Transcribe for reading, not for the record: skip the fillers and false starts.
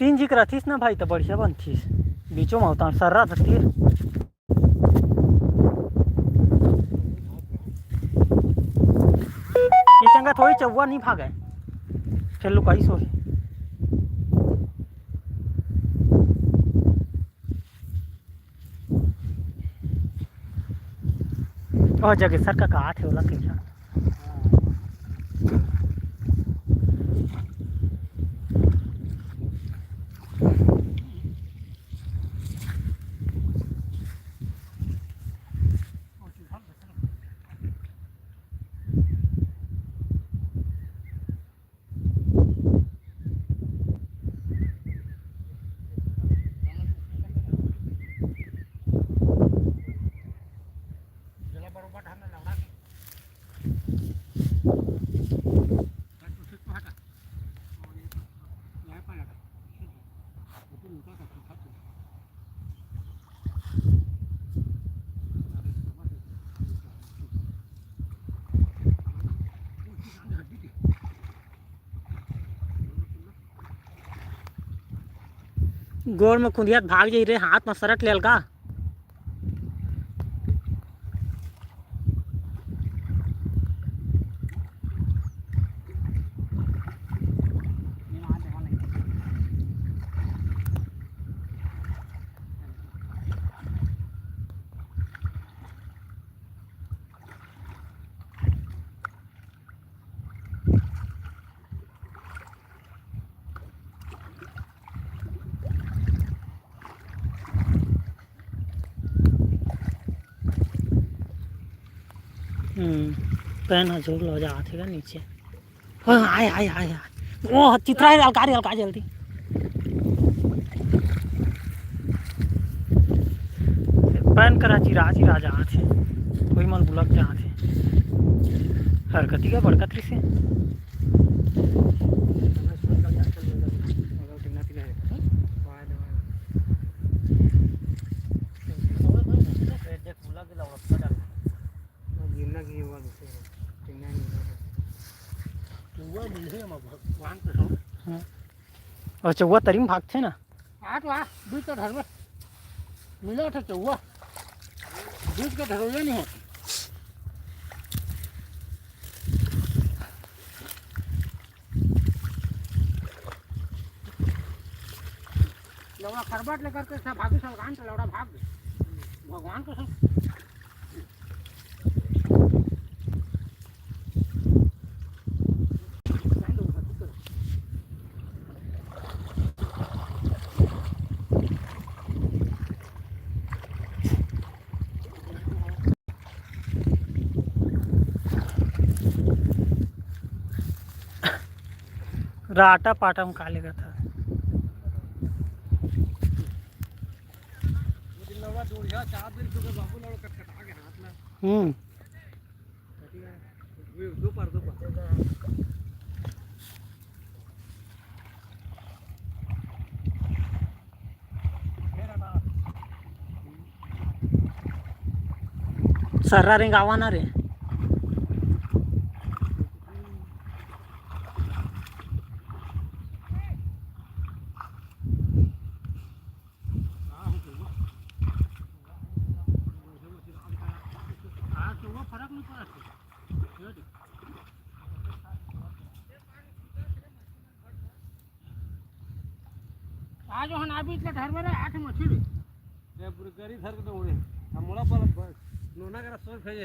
तीन जिक रथीस ना भाई तो बढ़िया बनथीस बीचों में होता सर्रा धरती ये चंगा थोड़ी चौवा नहीं भागे फिर लुकाई सो और जगह सर का काठ है वाला कैसा गोड़ में खुंदिया भाग जाई रे हाथ में सरट लेल का पैन हजूर लो जा थे नीचे आए आए आए आए वो चित्रा हल्का जल्दी पैन करा चिरा जा थे कोई मन बुलक जा थे हरकती का बड़कतरी से और चौवा तरी में भागते ना बीच का धर में मिला था चौवा बीच का धरोया नहीं है लौड़ा खरबाट लेकर के सब भागी सब गान तो लौड़ा भाग भगवान को सब राटा पाटा में काले का था सर्रा रिंग आवा ना रे आज हम अभी इतना धर में 8 मछली पूरी गरी धर के उड़े हम मोड़ा पर नोना करा सोच है